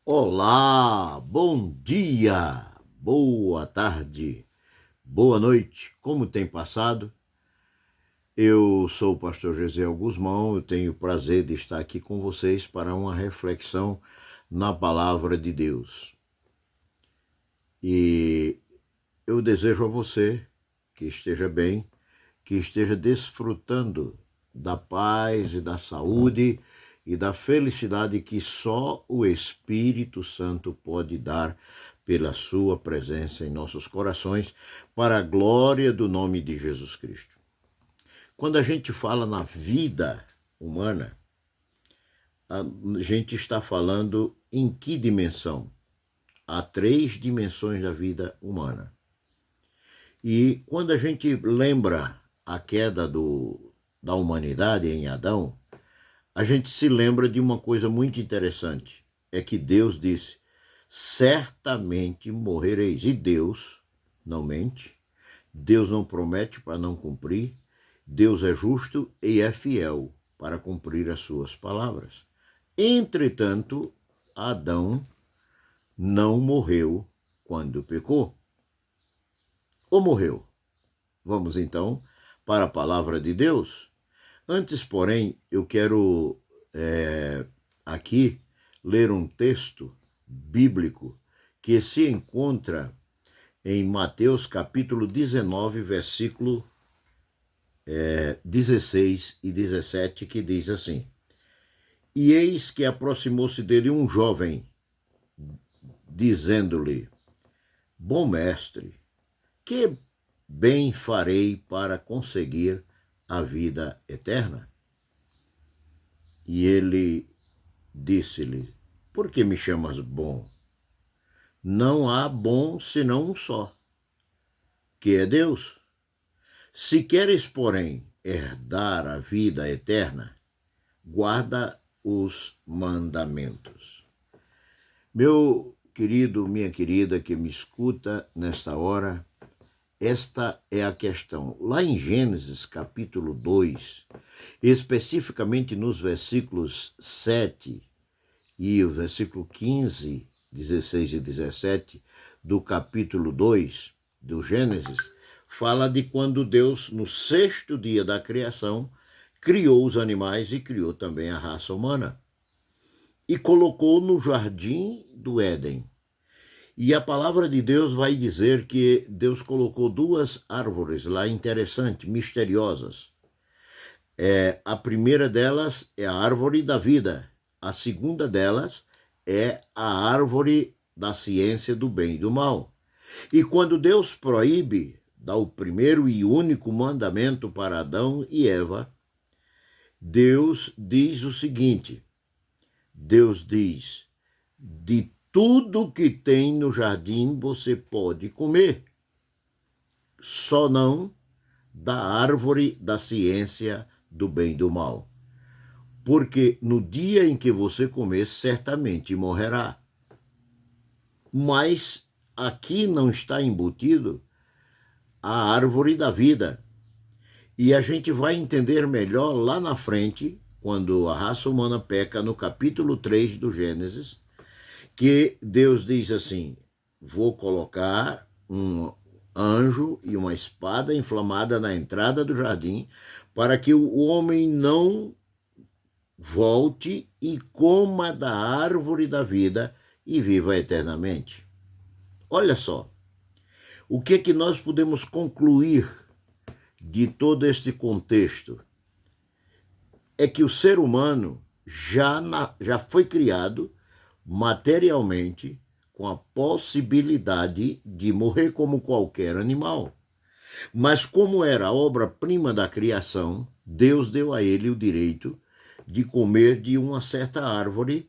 Olá, bom dia, boa tarde, boa noite, como tem passado? Eu sou o pastor José Guzmão, eu tenho o prazer de estar aqui com vocês para uma reflexão na palavra de Deus. E eu desejo a você que esteja bem, que esteja desfrutando da paz e da saúde e da felicidade que só o Espírito Santo pode dar pela sua presença em nossos corações, para a glória do nome de Jesus Cristo. Quando a gente fala na vida humana, a gente está falando em que dimensão? Há 3 dimensões da vida humana. E quando a gente lembra a queda da humanidade em Adão, a gente se lembra de uma coisa muito interessante. É que Deus disse, certamente morrereis. E Deus não mente, Deus não promete para não cumprir, Deus é justo e é fiel para cumprir as suas palavras. Entretanto, Adão não morreu quando pecou. Ou morreu? Vamos então para a palavra de Deus. Antes, porém, eu quero aqui ler um texto bíblico que se encontra em Mateus capítulo 19, versículo 16 e 17, que diz assim: E eis que aproximou-se dele um jovem, dizendo-lhe, Bom mestre, que bem farei para conseguir a vida eterna? E ele disse-lhe, Por que me chamas bom? Não há bom senão um só, que é Deus. Se queres, porém, herdar a vida eterna, guarda os mandamentos. Meu querido, minha querida que me escuta nesta hora, esta é a questão. Lá em Gênesis capítulo 2, especificamente nos versículos 7 e o versículo 15, 16 e 17 do capítulo 2 do Gênesis, fala de quando Deus, no 6º dia da criação, criou os animais e criou também a raça humana. E colocou no jardim do Éden. E a palavra de Deus vai dizer que Deus colocou 2 árvores lá interessantes, misteriosas. A primeira delas é a árvore da vida. A segunda delas é a árvore da ciência do bem e do mal. E quando Deus proíbe, dá o primeiro e único mandamento para Adão e Eva, Deus diz o seguinte, Deus diz, de tudo que tem no jardim você pode comer, só não da árvore da ciência do bem e do mal. Porque no dia em que você comer, certamente morrerá. Mas aqui não está embutido a árvore da vida. E a gente vai entender melhor lá na frente, quando a raça humana peca, no capítulo 3 do Gênesis, que Deus diz assim, vou colocar um anjo e uma espada inflamada na entrada do jardim, para que o homem não volte e coma da árvore da vida e viva eternamente. Olha só, o que nós podemos concluir de todo este contexto? É que o ser humano já foi criado materialmente com a possibilidade de morrer como qualquer animal. Mas como era a obra-prima da criação, Deus deu a ele o direito de comer de uma certa árvore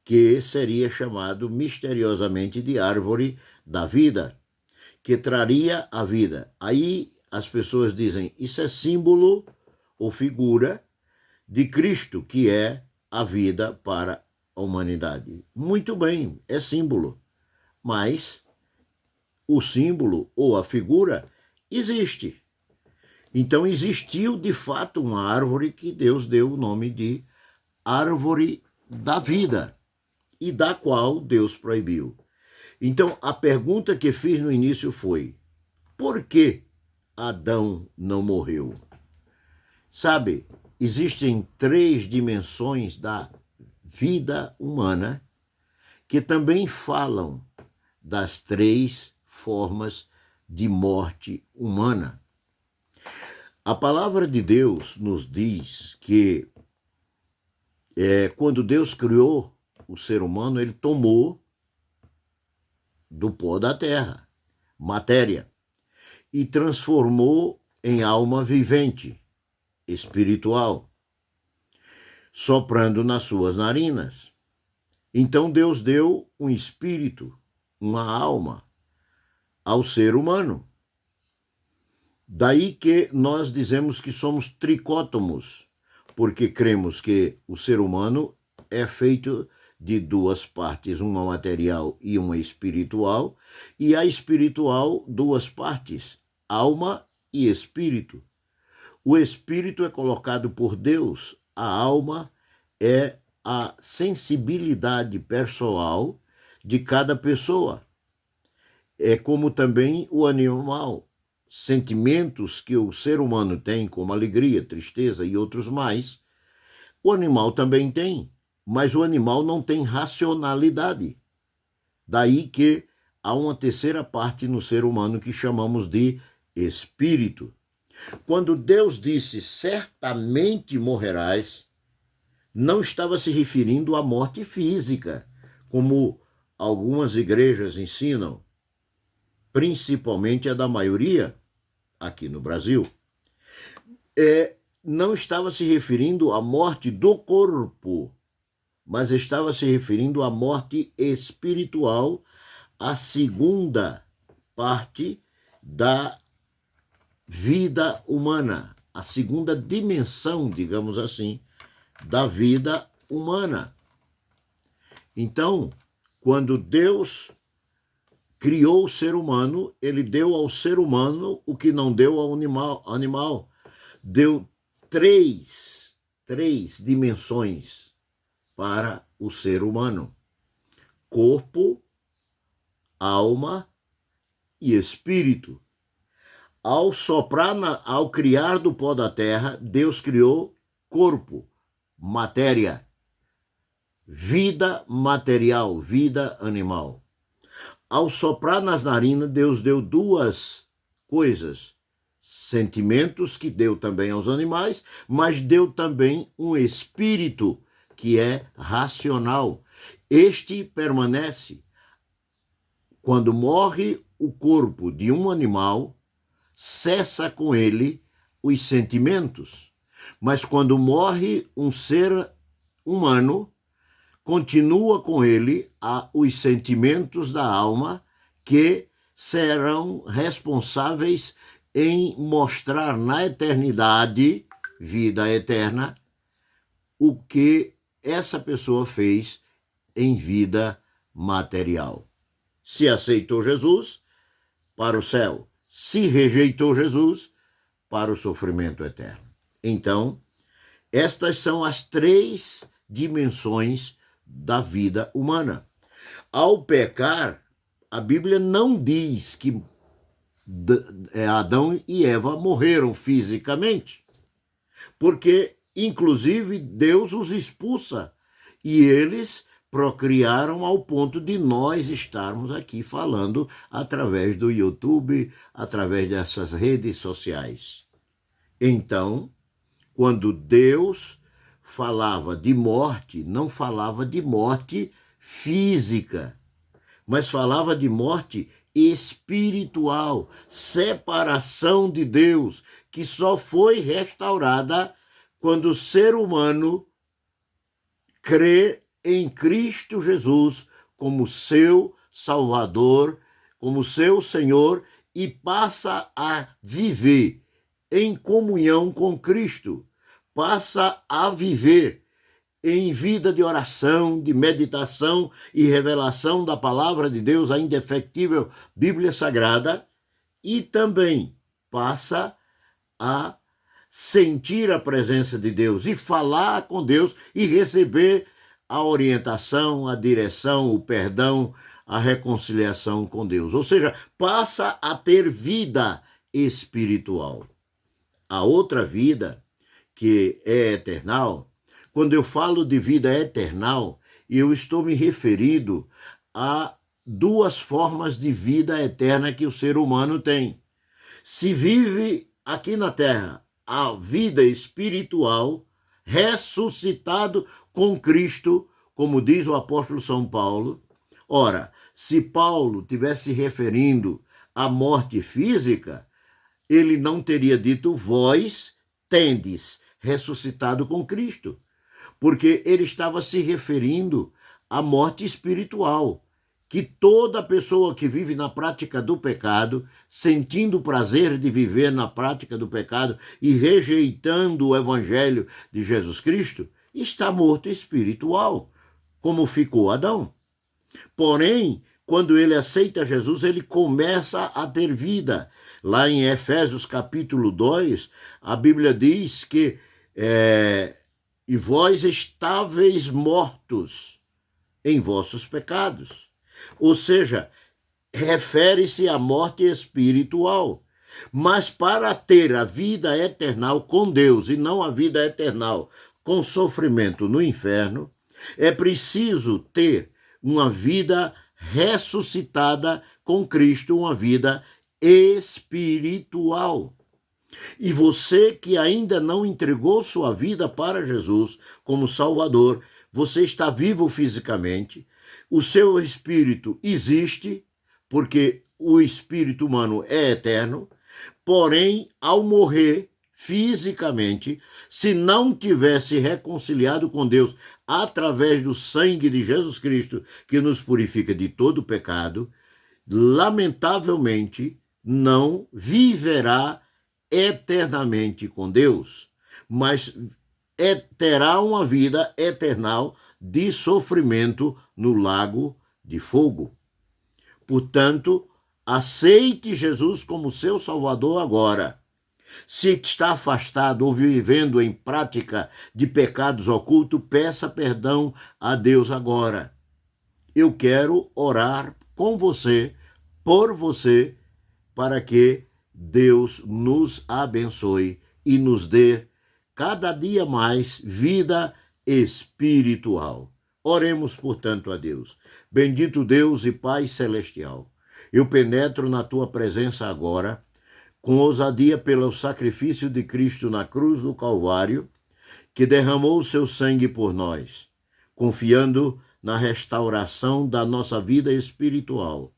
que seria chamado misteriosamente de árvore da vida, que traria a vida. Aí as pessoas dizem, isso é símbolo ou figura de Cristo, que é a vida para a humanidade. Muito bem, é símbolo, mas o símbolo ou a figura existe. Então existiu de fato uma árvore que Deus deu o nome de árvore da vida. e da qual Deus proibiu. Então, a pergunta que fiz no início foi: por que Adão não morreu? Sabe, existem 3 dimensões da vida humana que também falam das 3 formas de morte humana. A palavra de Deus nos diz que quando Deus criou o ser humano, ele tomou do pó da terra, matéria, e transformou em alma vivente, espiritual, soprando nas suas narinas. Então Deus deu um espírito, uma alma, ao ser humano. Daí que nós dizemos que somos tricótomos, porque cremos que o ser humano é feito de 2 partes, uma material e uma espiritual, e a espiritual 2 partes, alma e espírito. O espírito é colocado por Deus, a alma é a sensibilidade pessoal de cada pessoa. É como também o animal, sentimentos que o ser humano tem, como alegria, tristeza e outros mais, o animal também tem, mas o animal não tem racionalidade. Daí que há uma terceira parte no ser humano que chamamos de espírito. Quando Deus disse, certamente morrerás, não estava se referindo à morte física, como algumas igrejas ensinam, principalmente a da maioria aqui no Brasil. Não estava se referindo à morte do corpo, mas estava se referindo à morte espiritual, a segunda parte da vida humana, a segunda dimensão, digamos assim, da vida humana. Então, quando Deus criou o ser humano, ele deu ao ser humano o que não deu ao animal. Deu três dimensões para o ser humano: corpo, alma e espírito. Ao criar do pó da terra, Deus criou corpo, matéria, vida material, vida animal. Ao soprar nas narinas, Deus deu 2 coisas: sentimentos, que deu também aos animais, mas deu também um espírito, que é racional. Este permanece. Quando morre o corpo de um animal, cessa com ele os sentimentos. Mas quando morre um ser humano, continua com ele os sentimentos da alma, que serão responsáveis em mostrar na eternidade, vida eterna, o que essa pessoa fez em vida material. Se aceitou Jesus, para o céu. Se rejeitou Jesus, para o sofrimento eterno. Então, estas são as 3 dimensões da vida humana. Ao pecar, a Bíblia não diz que Adão e Eva morreram fisicamente, porque, inclusive, Deus os expulsa e eles procriaram ao ponto de nós estarmos aqui falando através do YouTube, através dessas redes sociais. Então, quando Deus falava de morte, não falava de morte física, mas falava de morte espiritual, separação de Deus, que só foi restaurada quando o ser humano crê em Cristo Jesus como seu Salvador, como seu Senhor, e passa a viver em comunhão com Cristo, passa a viver em vida de oração, de meditação e revelação da palavra de Deus, a indefectível Bíblia Sagrada, e também passa a sentir a presença de Deus e falar com Deus e receber a orientação, a direção, o perdão, a reconciliação com Deus. Ou seja, passa a ter vida espiritual. A outra vida, que é eternal, quando eu falo de vida eternal, eu estou me referindo a duas formas de vida eterna que o ser humano tem. Se vive aqui na Terra a vida espiritual, ressuscitado com Cristo, como diz o apóstolo São Paulo. Ora, se Paulo tivesse se referindo à morte física, ele não teria dito vós tendes ressuscitado com Cristo, porque ele estava se referindo à morte espiritual, que toda pessoa que vive na prática do pecado, sentindo o prazer de viver na prática do pecado e rejeitando o evangelho de Jesus Cristo, está morto espiritual, como ficou Adão. Porém, quando ele aceita Jesus, ele começa a ter vida. Lá em Efésios capítulo 2, a Bíblia diz que e vós estáveis mortos em vossos pecados. Ou seja, refere-se à morte espiritual. Mas para ter a vida eternal com Deus e não a vida eternal com sofrimento no inferno, é preciso ter uma vida ressuscitada com Cristo, uma vida espiritual. E você que ainda não entregou sua vida para Jesus como Salvador, você está vivo fisicamente, o seu espírito existe, porque o espírito humano é eterno, porém, ao morrer fisicamente, se não tivesse reconciliado com Deus através do sangue de Jesus Cristo, que nos purifica de todo pecado, lamentavelmente não viverá eternamente com Deus, mas terá uma vida eternal de sofrimento no lago de fogo. Portanto, aceite Jesus como seu Salvador agora. Se está afastado ou vivendo em prática de pecados ocultos, peça perdão a Deus agora. Eu quero orar com você, por você, para que Deus nos abençoe e nos dê cada dia mais vida espiritual. Oremos, portanto, a Deus. Bendito Deus e Pai Celestial, eu penetro na tua presença agora, com ousadia pelo sacrifício de Cristo na cruz do Calvário, que derramou o seu sangue por nós, confiando na restauração da nossa vida espiritual,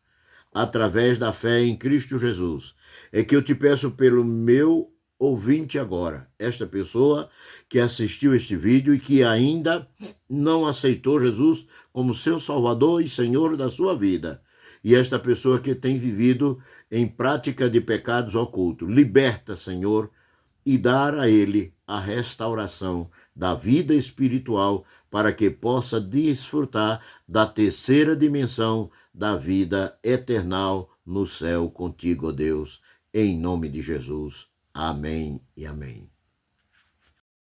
através da fé em Cristo Jesus. É que eu te peço pelo meu ouvinte agora, esta pessoa que assistiu este vídeo e que ainda não aceitou Jesus como seu Salvador e Senhor da sua vida. E esta pessoa que tem vivido em prática de pecados ocultos. Liberta, Senhor, e dar a ele a restauração da vida espiritual para que possa desfrutar da terceira dimensão da vida eternal no céu contigo, ó Deus, em nome de Jesus. Amém e amém.